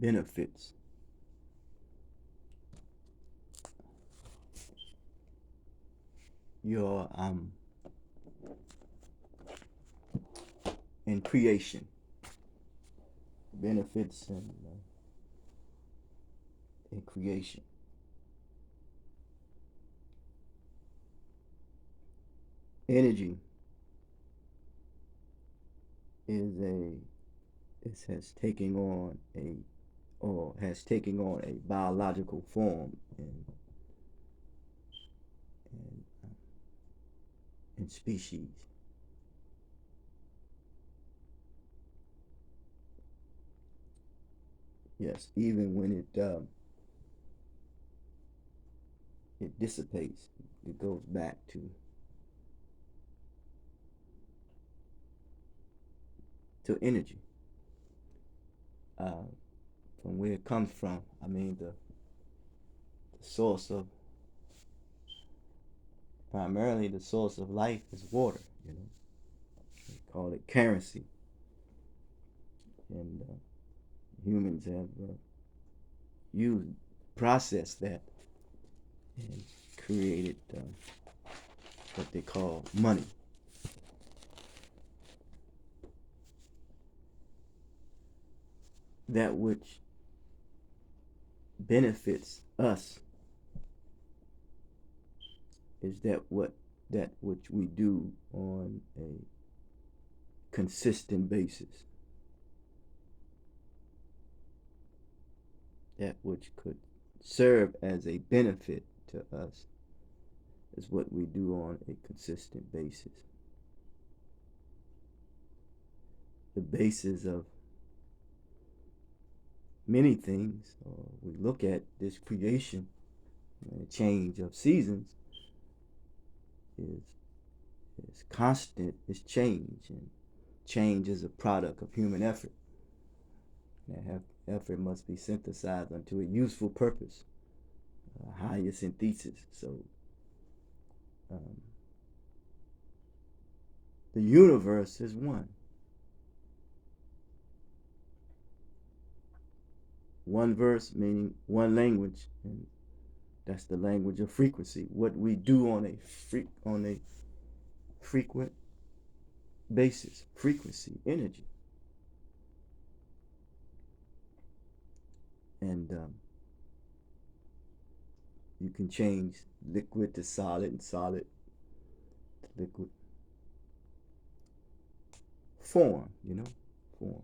benefits your in creation, benefits in creation. Energy is a it has taken on a or has taken on a biological form in, in species. Yes, even when it dissipates, it goes back to energy. Uh, from where it comes from. I mean, the source of primarily the source of life is water. They call it currency, and humans have used processed that and created what they call money. That which benefits us is that which we do on a consistent basis. That which could serve as a benefit to us is what we do on a consistent basis. The basis of many things, we look at this creation, and the change of seasons is constant, is change, and change is a product of human effort. That effort must be synthesized unto a useful purpose, a higher synthesis. So um, the universe is one. One verse meaning one language, and that's the language of frequency. What we do on a frequent basis, frequency, energy, and you can change liquid to solid and solid to liquid form. Form,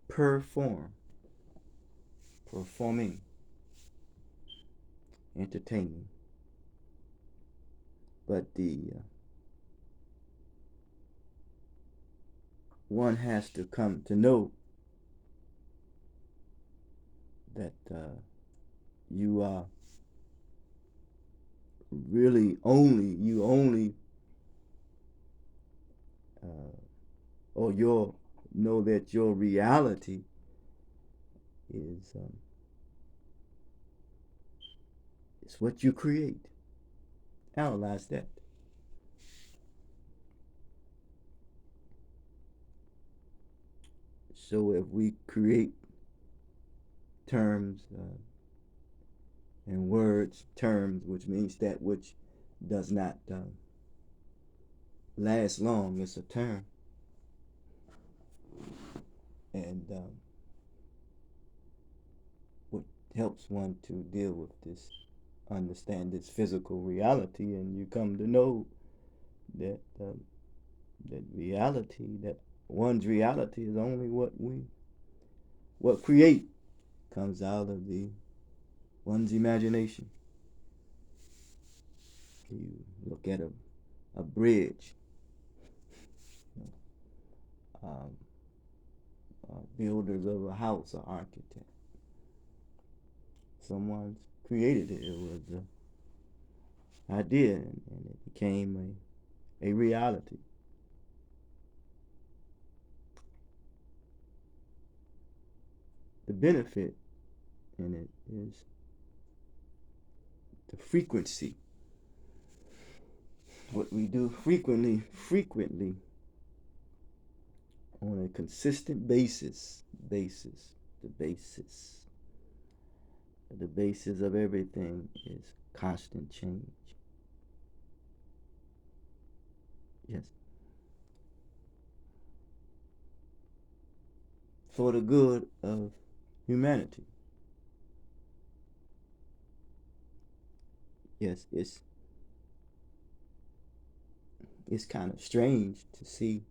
perform, performing, entertaining. But the one has to come to know that you are really only or your know that your reality is what you create. Analyze that. So if we create terms and words, terms, which means that which does not last long, it's a term. And what helps one to deal with this, understand this physical reality, and you come to know that that reality, that one's reality is only what create comes out of the one's imagination. You look at a bridge, um, builders of a house, an architect. Someone created it. It was an idea, and it became a reality. The benefit in it is the frequency. What we do frequently on a consistent basis, the basis, the basis of everything is constant change. Yes. For the good of humanity. Yes, it's kind of strange to see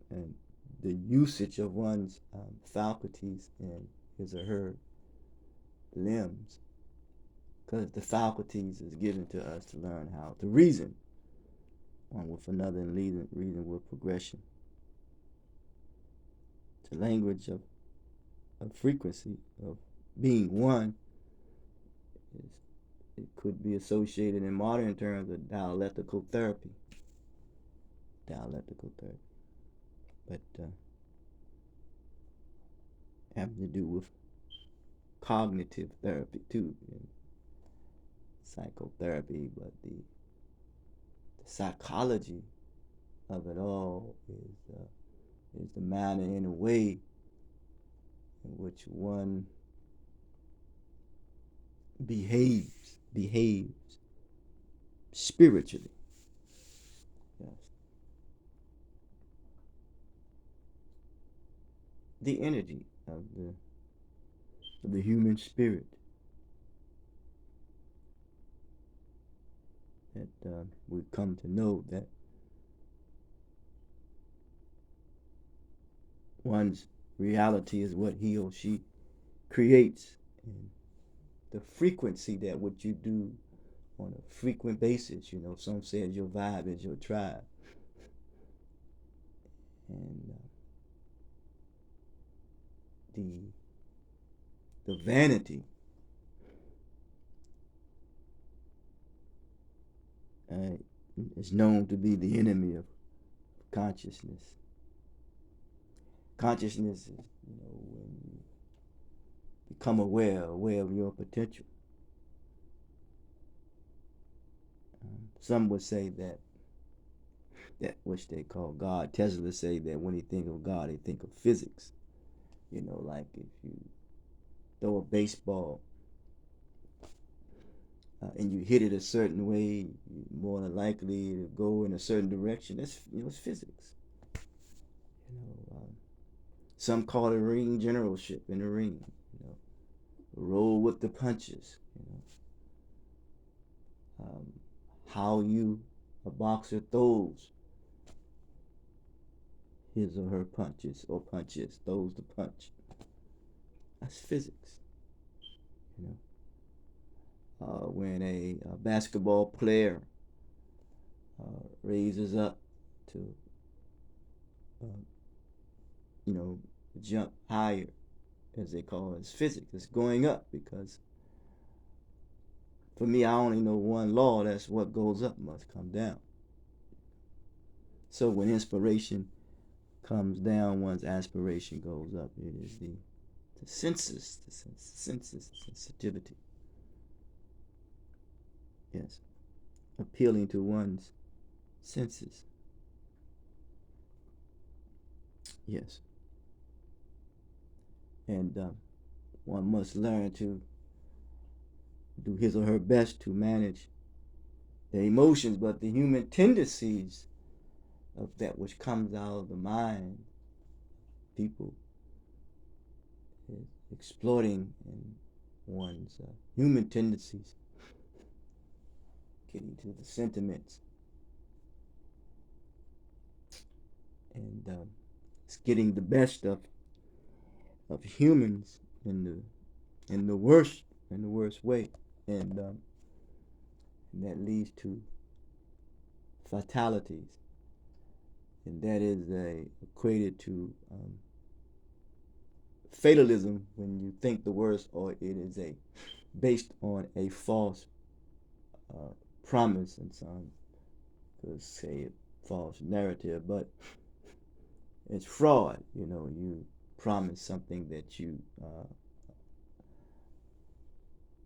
and the usage of one's faculties and his or her limbs, because the faculties is given to us to learn how to reason one with another and reason with progression. The language of frequency of being one is, it could be associated in modern terms with dialectical therapy. Dialectical therapy, but having to do with cognitive therapy too, and psychotherapy. But the psychology of it all is the manner in a way in which one behaves spiritually. Yes. The energy of the human spirit that we come to know that one's reality is what he or she creates, and the frequency that what you do on a frequent basis. Some says your vibe is your tribe, and the the vanity uh, is known to be the enemy of consciousness. Consciousness is, when you become aware of your potential. Some would say that which they call God. Tesla say that when he think of God, he think of physics. Like if you throw a baseball and you hit it a certain way, you're more than likely to go in a certain direction. That's it's physics. Some call it ring generalship in the ring. Roll with the punches. How a boxer throws his or her punches, throws the punch. That's physics. When a basketball player raises up to, uh, jump higher, as they call it, it's physics. It's going up because, for me, I only know one law. That's what goes up must come down. So when inspiration comes down, one's aspiration goes up. It is the sensitivity. Yes, appealing to one's senses. Yes, and one must learn to do his or her best to manage the emotions, but the human tendencies of that which comes out of the mind, people is exploiting in one's human tendencies, getting to the sentiments, and it's getting the best of humans in the worst way, and that leads to fatalities, and that is equated to fatalism when you think the worst, or it is based on a false uh, promise, and some could say false narrative, but it's fraud. You promise something that you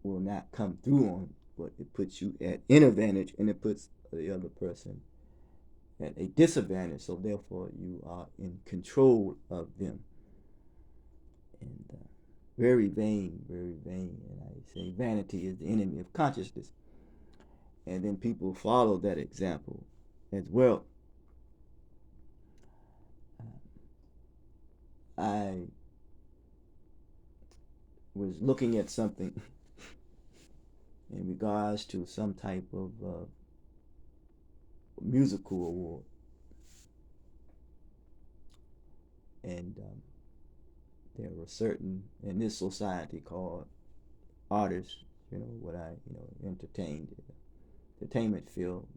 will not come through on, but it puts you at an advantage, and it puts the other person at a disadvantage, so therefore you are in control of them. And very vain, very vain. And I say vanity is the enemy of consciousness. And then people follow that example as well. I was looking at something in regards to some type of musical award, and there were certain in this society called artists, what I entertainment field,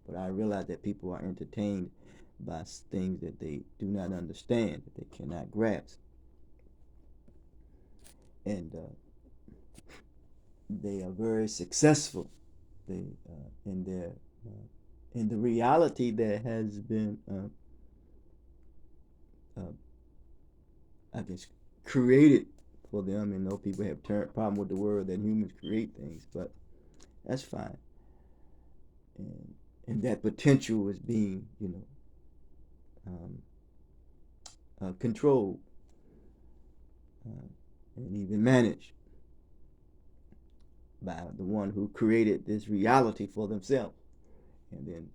but I realize that people are entertained by things that they do not understand, that they cannot grasp, and they are very successful. They in their in the reality that has been, I guess, created for them. And no, people have problem with the word that humans create things, but that's fine. And that potential is being, controlled, and even managed by the one who created this reality for themselves. And then,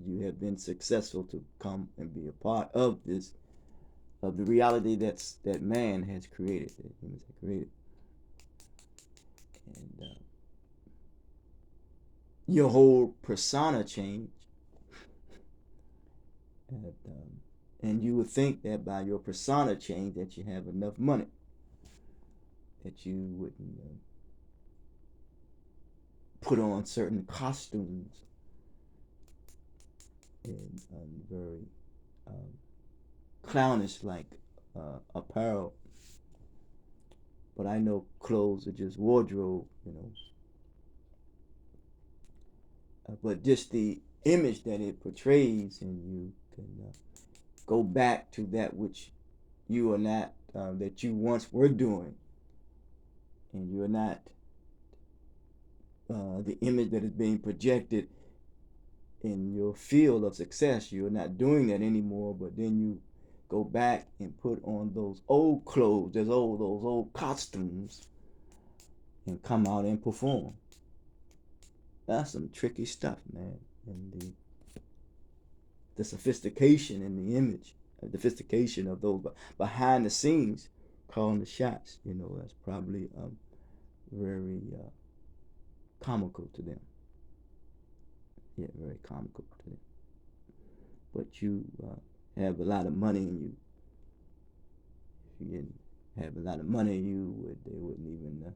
you have been successful to come and be a part of this, of the reality that man has created, that humans have created. And your whole persona changed. And you would think that by your persona change that you have enough money, that you wouldn't put on certain costumes and very clownish like apparel. But I know clothes are just wardrobe, but just the image that it portrays, and you can go back to that which you are not, that you once were doing, and you're not the image that is being projected in your field of success. You're not doing that anymore, but then you go back and put on those old clothes, those old costumes, and come out and perform. That's some tricky stuff, man. And the sophistication in the image, the sophistication of those behind the scenes calling the shots, that's probably very comical to them. Yeah, very comical to them. But you have a lot of money, and if you didn't have a lot of money, they wouldn't even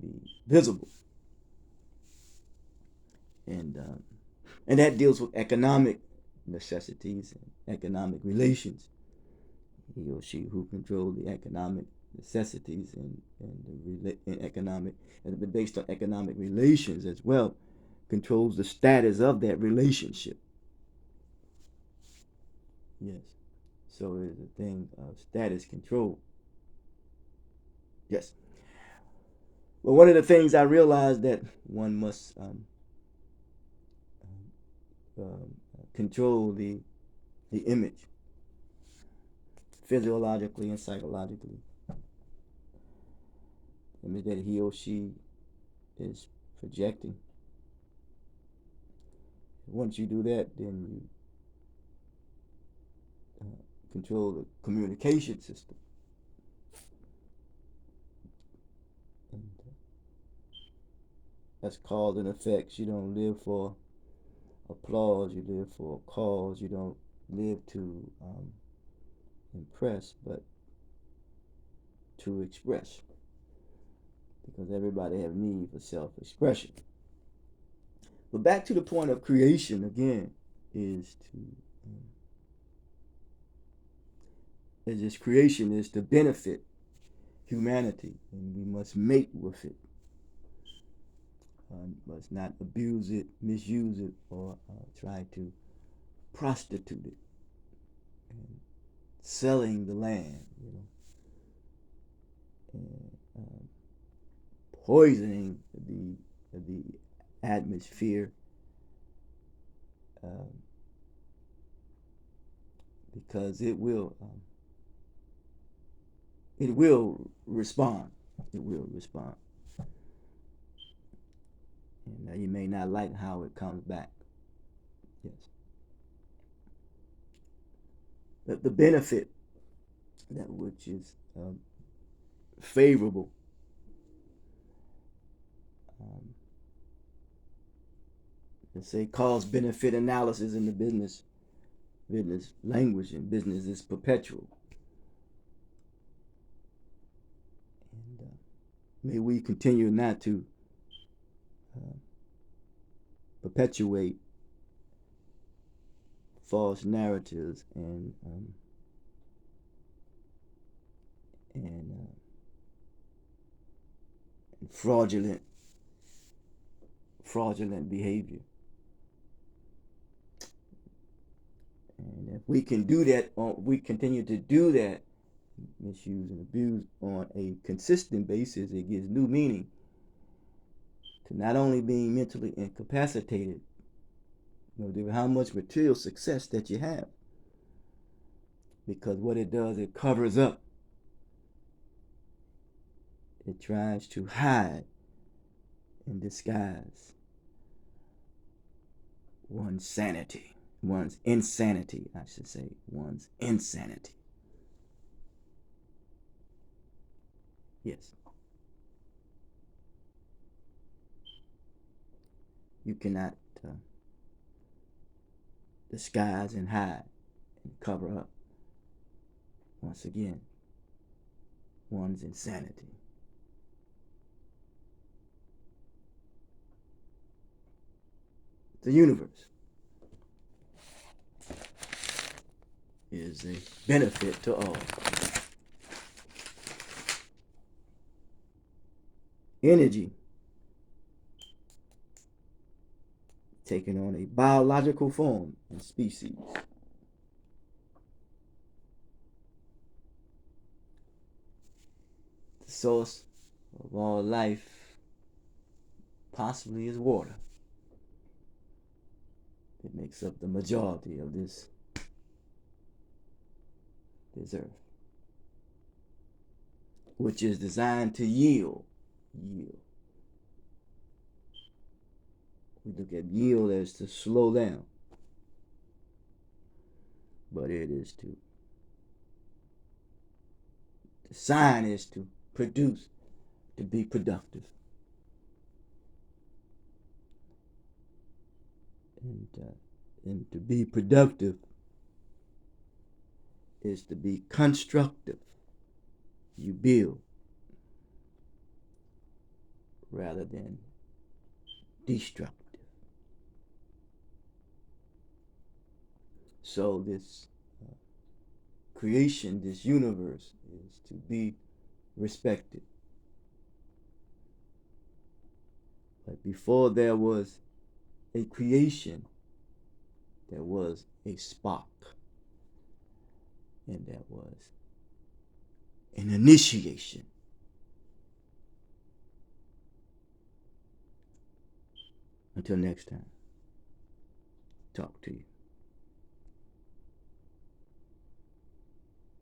be visible. And that deals with economic necessities and economic relations. He or she who control the economic necessities and economic, and based on economic relations as well, controls the status of that relationship. Yes. So it is a thing of status control. Yes. Well, one of the things I realized that one must control the image physiologically and psychologically. The image that he or she is projecting. Once you do that, then you control the communication system. And that's cause and effects. You don't live for applause, you live for a cause. You don't live to impress, but to express. Because everybody have need for self-expression. But back to the point of creation again, is this creation is to benefit humanity, and we must mate with it. Must not abuse it, misuse it, or try to prostitute it, and selling the land, and poisoning the atmosphere because it will respond. It will respond. And you may not like how it comes back. Yes. But the benefit, that which is favorable, let's say cost benefit analysis in the business language, and business is perpetual. And may we continue not to perpetuate false narratives and fraudulent behavior. And if we can do that, we continue to do that, misuse and abuse on a consistent basis, it gives new meaning to not only being mentally incapacitated, how much material success that you have. Because what it does, it covers up. It tries to hide and disguise one's sanity, one's insanity, I should say, one's insanity. Yes. You cannot disguise and hide and cover up, once again, one's insanity. The universe is a benefit to all. Energy taking on a biological form and species. The source of all life possibly is water. It makes up the majority of this earth, which is designed to yield. We look at yield as to slow down, but it is to, the sign is to produce, to be productive. And to be productive is to be constructive. You build rather than destructive. So this creation, this universe, is to be respected. But before there was a creation, there was a spark, and that was an initiation. Until next time, talk to you.